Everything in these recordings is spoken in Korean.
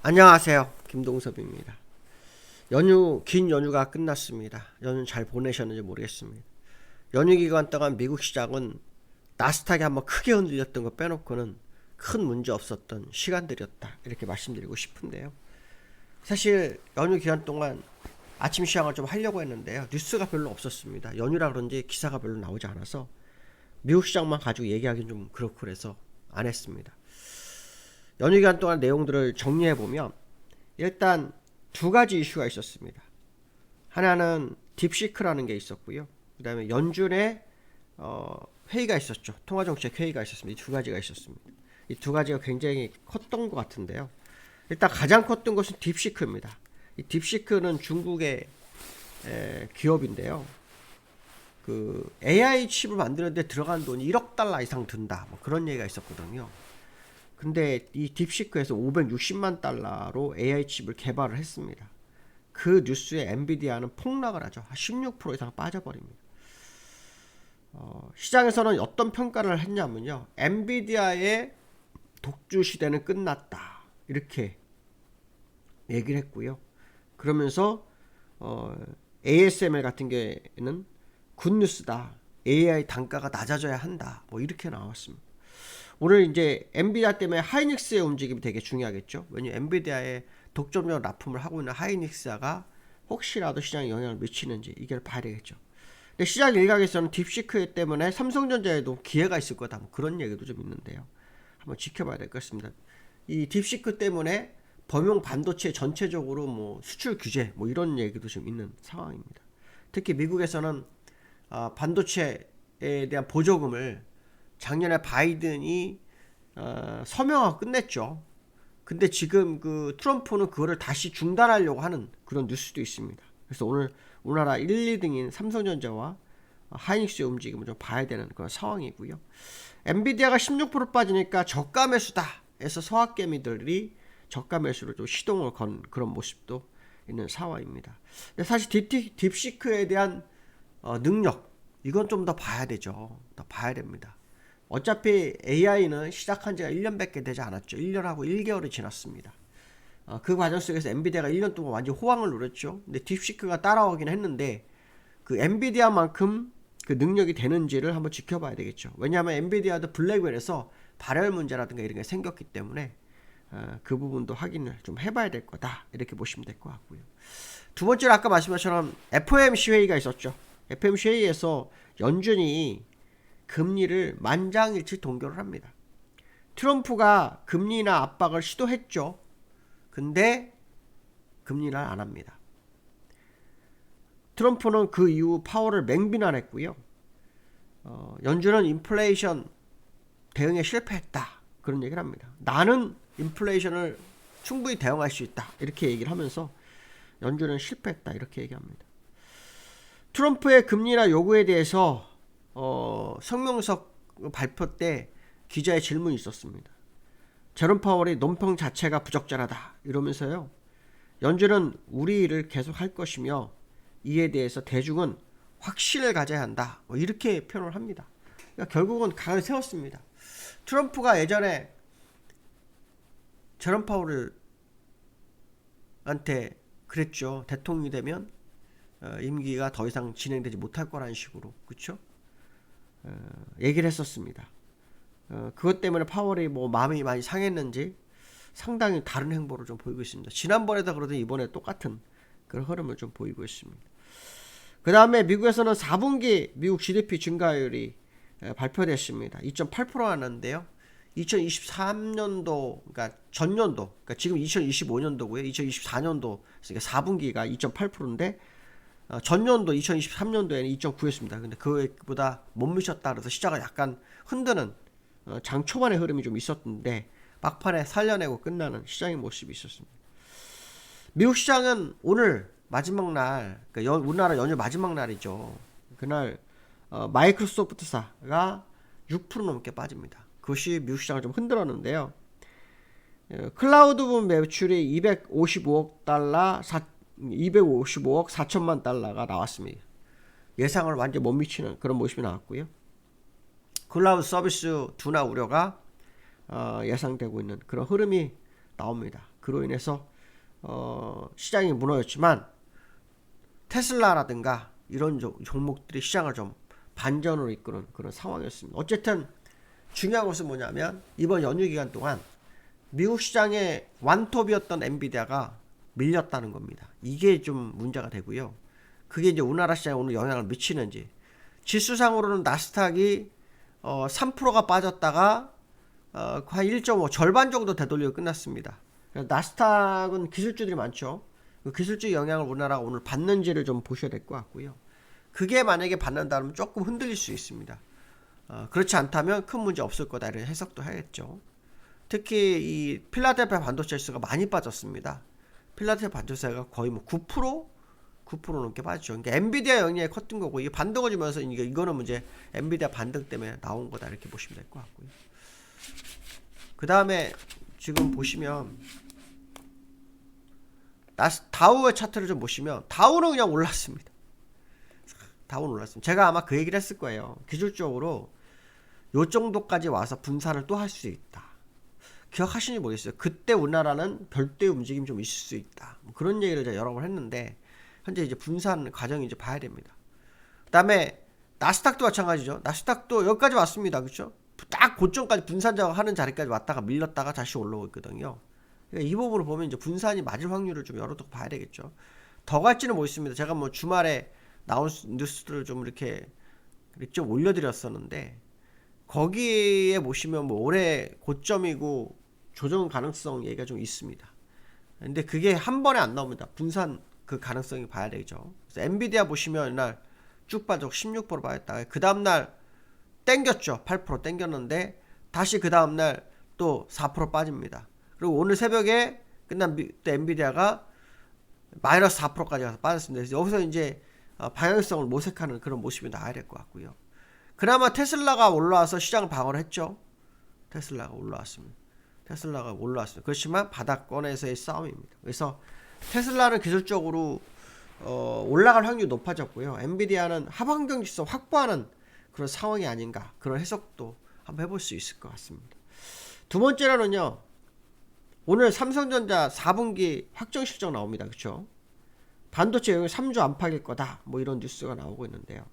안녕하세요. 김동섭입니다. 긴 연휴가 끝났습니다. 연휴 잘 보내셨는지 모르겠습니다. 연휴 기간 동안 미국 시장은 나스닥이 한번 크게 흔들렸던 거 빼놓고는 큰 문제 없었던 시간들이었다. 이렇게 말씀드리고 싶은데요. 사실 연휴 기간 동안 아침 시장을 좀 하려고 했는데요. 뉴스가 별로 없었습니다. 연휴라 그런지 기사가 별로 나오지 않아서 미국 시장만 가지고 얘기하기는 좀 그렇고 그래서 안 했습니다. 연휴 기간 동안 내용들을 정리해보면 일단 두 가지 이슈가 있었습니다. 하나는 딥시크라는 게 있었고요. 그 다음에 연준의 회의가 있었죠. 통화정책 회의가 있었습니다. 이 두 가지가 있었습니다. 이 두 가지가 굉장히 컸던 것 같은데요. 일단 가장 컸던 것은 딥시크입니다. 이 딥시크는 중국의 기업인데요. 그 AI 칩을 만드는데 들어간 돈이 1억 달러 이상 든다. 뭐 그런 얘기가 있었거든요. 근데 이 딥시크에서 560만 달러로 AI 칩을 개발을 했습니다. 그 뉴스에 엔비디아는 폭락을 하죠. 16% 이상 빠져버립니다. 시장에서는 어떤 평가를 했냐면요. 엔비디아의 독주 시대는 끝났다. 이렇게 얘기를 했고요. 그러면서 ASML 같은 경우에는 굿뉴스다. AI 단가가 낮아져야 한다. 뭐 이렇게 나왔습니다. 오늘 이제 엔비디아 때문에 하이닉스의 움직임이 되게 중요하겠죠. 왜냐면 엔비디아의 독점적 납품을 하고 있는 하이닉스가 혹시라도 시장에 영향을 미치는지 이걸 봐야 되겠죠. 근데 시장 일각에서는 딥시크 때문에 삼성전자에도 기회가 있을 거다. 뭐 그런 얘기도 좀 있는데요. 한번 지켜봐야 될 것 같습니다. 이 딥시크 때문에 범용 반도체 전체적으로 뭐 수출 규제 뭐 이런 얘기도 좀 있는 상황입니다. 특히 미국에서는 반도체에 대한 보조금을 작년에 바이든이 서명하고 끝냈죠. 근데 지금 그 트럼프는 그거를 다시 중단하려고 하는 그런 뉴스도 있습니다. 그래서 오늘 우리나라 1, 2등인 삼성전자와 하이닉스의 움직임을 좀 봐야 되는 그런 상황이고요. 엔비디아가 16% 빠지니까 저가 매수다 해서 서학개미들이 저가 매수를 좀 시동을 건 그런 모습도 있는 상황입니다. 근데 사실 딥시크에 대한 능력 이건 좀 더 봐야 되죠. 더 봐야 됩니다. 어차피 AI는 시작한 지가 1년밖에 되지 않았죠. 1년하고 1개월이 지났습니다. 그 과정 속에서 엔비디아가 1년 동안 완전 호황을 누렸죠. 근데 딥시크가 따라오긴 했는데 그 엔비디아만큼 그 능력이 되는지를 한번 지켜봐야 되겠죠. 왜냐하면 엔비디아도 블랙웰에서 발열 문제라든가 이런 게 생겼기 때문에 그 부분도 확인을 좀 해봐야 될 거다. 이렇게 보시면 될 것 같고요. 두 번째로 아까 말씀하신 것처럼 FOMC 회의가 있었죠. FOMC 회의에서 연준이 금리를 만장일치 동결을 합니다. 트럼프가 금리나 압박을 시도했죠. 근데 금리를 안 합니다. 트럼프는 그 이후 파월을 맹비난했고요. 연준은 인플레이션 대응에 실패했다. 그런 얘기를 합니다. 나는 인플레이션을 충분히 대응할 수 있다. 이렇게 얘기를 하면서 연준은 실패했다. 이렇게 얘기합니다. 트럼프의 금리나 요구에 대해서 성명서 발표 때 기자의 질문이 있었습니다. 제롬 파월이 논평 자체가 부적절하다 이러면서요. 연준은 우리 일을 계속 할 것이며 이에 대해서 대중은 확신을 가져야 한다. 뭐 이렇게 표현을 합니다. 그러니까 결국은 각을 세웠습니다. 트럼프가 예전에 제롬 파월한테 그랬죠. 대통령이 되면 임기가 더 이상 진행되지 못할 거라는 식으로 그렇죠? 얘기를 했었습니다. 그것 때문에 파월이 뭐 마음이 많이 상했는지 상당히 다른 행보를 좀 보이고 있습니다. 지난번에도 그러더니 이번에 똑같은 그런 흐름을 좀 보이고 있습니다. 그 다음에 미국에서는 4분기 미국 GDP 증가율이 발표됐습니다. 2.8% 하는데요. 2023년도, 그러니까 전년도, 그러니까 지금 2025년도고요. 2024년도, 그러니까 4분기가 2.8%인데 전년도 2023년도에는 2.9였습니다. 근데 그보다 못 미쳤다 그래서 시장을 약간 흔드는 장 초반의 흐름이 좀 있었는데 막판에 살려내고 끝나는 시장의 모습이 있었습니다. 미국 시장은 오늘 마지막 날, 그러니까 우리나라 연휴 마지막 날이죠. 그날 마이크로소프트사가 6% 넘게 빠집니다. 그것이 미국 시장을 좀 흔들었는데요. 클라우드 부분 매출이 255억 4천만 달러가 나왔습니다. 예상을 완전 못 미치는 그런 모습이 나왔고요. 클라우드 서비스 둔화 우려가 예상되고 있는 그런 흐름이 나옵니다. 그로 인해서 시장이 무너졌지만 테슬라라든가 이런 종목들이 시장을 좀 반전으로 이끄는 그런 상황이었습니다. 어쨌든 중요한 것은 뭐냐면 이번 연휴 기간 동안 미국 시장의 완톱이었던 엔비디아가 밀렸다는 겁니다. 이게 좀 문제가 되고요. 그게 이제 우리나라 시장에 오늘 영향을 미치는지. 지수상으로는 나스닥이 3%가 빠졌다가 한 1.5 절반 정도 되돌리고 끝났습니다. 나스닥은 기술주들이 많죠. 그 기술주 영향을 우리나라가 오늘 받는지를 좀 보셔야 될 것 같고요. 그게 만약에 받는다면 조금 흔들릴 수 있습니다. 그렇지 않다면 큰 문제 없을 거다 이런 해석도 하겠죠. 특히 이 필라델피아 반도체 지수가 많이 빠졌습니다. 필라델피아 반도체가 거의 뭐 9% 넘게 빠졌죠. 그러니까 엔비디아 영향이 컸던 거고 이게 반등해주면서 이거는 문제 엔비디아 반등 때문에 나온 거다 이렇게 보시면 될 것 같고요. 그 다음에 지금 보시면 다우의 차트를 좀 보시면 다우는 그냥 올랐습니다. 다우는 올랐습니다. 제가 아마 그 얘기를 했을 거예요. 기술적으로 요 정도까지 와서 분산을 또 할 수 있다. 기억하시는지 모르겠어요. 그때 우리나라는 별도의 움직임이 좀 있을 수 있다. 그런 얘기를 제가 여러 번 했는데 현재 이제 분산 과정이 이제 봐야 됩니다. 그 다음에 나스닥도 마찬가지죠. 나스닥도 여기까지 왔습니다. 그렇죠? 딱 고점까지 분산 작업하는 자리까지 왔다가 밀렸다가 다시 올라오고 있거든요. 그러니까 이 부분을 보면 이제 분산이 맞을 확률을 좀 열어두고 봐야 되겠죠. 더 갈지는 모르겠습니다. 제가 뭐 주말에 나온 뉴스들을 좀 이렇게 좀 올려드렸었는데 거기에 보시면 뭐 올해 고점이고 조정 가능성 얘기가 좀 있습니다. 근데 그게 한 번에 안 나옵니다. 분산 그 가능성이 봐야 되죠. 그래서 엔비디아 보시면 이날 쭉 빠져 16% 빠졌다가 그 다음날 땡겼죠. 8% 땡겼는데 다시 그 다음날 또 4% 빠집니다. 그리고 오늘 새벽에 끝난 엔비디아가 마이너스 4%까지 가서 빠졌습니다. 그래서 여기서 이제 방향성을 모색하는 그런 모습이 나와야 될 것 같고요. 그나마 테슬라가 올라와서 시장을 방어를 했죠. 테슬라가 올라왔습니다. 그렇지만 바닥권에서의 싸움입니다. 그래서 테슬라는 기술적으로 올라갈 확률이 높아졌고요. 엔비디아는 하방경 지수 확보하는 그런 상황이 아닌가 그런 해석도 한번 해볼 수 있을 것 같습니다. 두 번째로는요. 오늘 삼성전자 4분기 확정 실적 나옵니다. 그렇죠? 반도체 영역 3조 안팎일 거다. 뭐 이런 뉴스가 나오고 있는데요.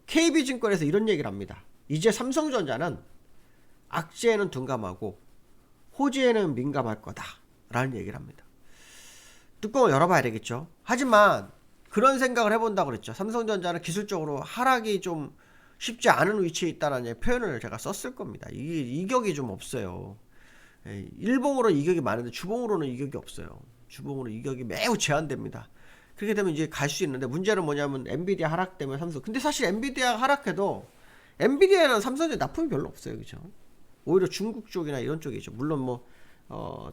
KB증권에서 이런 얘기를 합니다. 이제 삼성전자는 악재에는 둔감하고 호재에는 민감할 거다. 라는 얘기를 합니다. 뚜껑을 열어봐야 되겠죠. 하지만 그런 생각을 해본다고 그랬죠. 삼성전자는 기술적으로 하락이 좀 쉽지 않은 위치에 있다는 표현을 제가 썼을 겁니다. 이게 이격이 좀 없어요. 일봉으로 이격이 많은데 주봉으로는 이격이 없어요. 주봉으로 이격이 매우 제한됩니다. 그렇게 되면 이제 갈 수 있는데 문제는 뭐냐면 엔비디아 하락 때문에 삼성. 근데 사실 엔비디아 하락해도 엔비디아는 삼성전자 나쁨이 별로 없어요. 그죠? 오히려 중국 쪽이나 이런 쪽이죠. 물론 뭐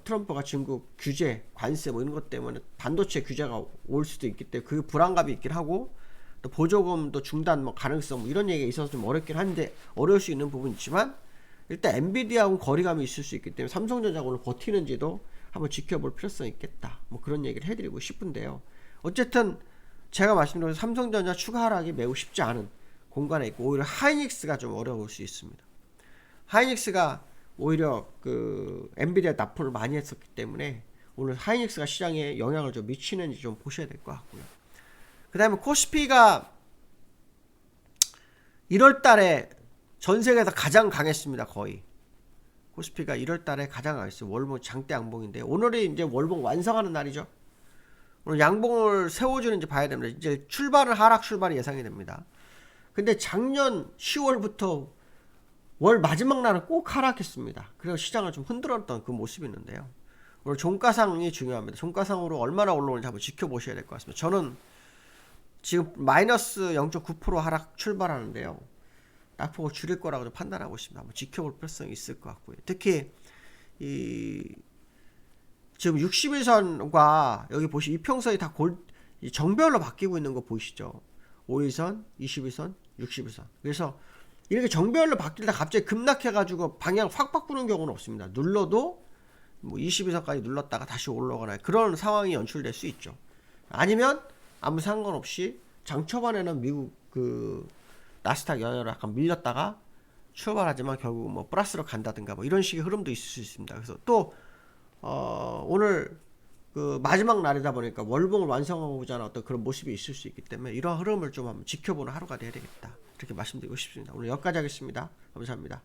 트럼프가 중국 규제, 관세 뭐 이런 것 때문에 반도체 규제가 올 수도 있기 때문에 그 불안감이 있긴 하고 또 보조금도 중단 뭐 가능성 뭐 이런 얘기가 있어서 좀 어렵긴 한데 어려울 수 있는 부분이 있지만 일단 엔비디아하고는 거리감이 있을 수 있기 때문에 삼성전자가 오늘 버티는지도 한번 지켜볼 필요성이 있겠다. 뭐 그런 얘기를 해드리고 싶은데요. 어쨌든 제가 말씀드린 삼성전자 추가 하락이 매우 쉽지 않은 공간에 있고 오히려 하이닉스가 좀 어려울 수 있습니다. 하이닉스가 오히려 그 엔비디아 납품을 많이 했었기 때문에 오늘 하이닉스가 시장에 영향을 좀 미치는지 좀 보셔야 될 것 같고요. 그 다음에 코스피가 1월달에 전 세계에서 가장 강했습니다. 거의 코스피가 1월달에 가장 강했어요. 월봉 장대 양봉인데 오늘이 이제 월봉 완성하는 날이죠. 오늘 양봉을 세워주는지 봐야 됩니다. 이제 하락 출발이 예상이 됩니다. 근데 작년 10월부터 월 마지막 날은 꼭 하락했습니다. 그래서 시장을 좀 흔들었던 그 모습이 있는데요. 오늘 종가상이 중요합니다. 종가상으로 얼마나 올라오는지 한번 지켜보셔야 될 것 같습니다. 저는 지금 마이너스 0.9% 하락 출발하는데요. 낙폭을 줄일 거라고 좀 판단하고 있습니다. 한번 지켜볼 필요성이 있을 것 같고요. 특히 지금 60일선과 여기 보시면 이평선이 다 정별로 바뀌고 있는 거 보이시죠? 5일선, 20일선, 60일선. 그래서 이렇게 정별로 바뀔 때 갑자기 급락해가지고 방향 확 바꾸는 경우는 없습니다. 눌러도 뭐 20일선까지 눌렀다가 다시 올라오거나 그런 상황이 연출될 수 있죠. 아니면 아무 상관없이 장 초반에는 미국 그 나스닥 영향으로 약간 밀렸다가 출발하지만 결국 뭐 플러스로 간다든가 뭐 이런 식의 흐름도 있을 수 있습니다. 그래서 또 오늘 그 마지막 날이다 보니까 월봉을 완성하고자 하는 어떤 그런 모습이 있을 수 있기 때문에 이러한 흐름을 좀 한번 지켜보는 하루가 되어야 되겠다. 이렇게 말씀드리고 싶습니다. 오늘 여기까지 하겠습니다. 감사합니다.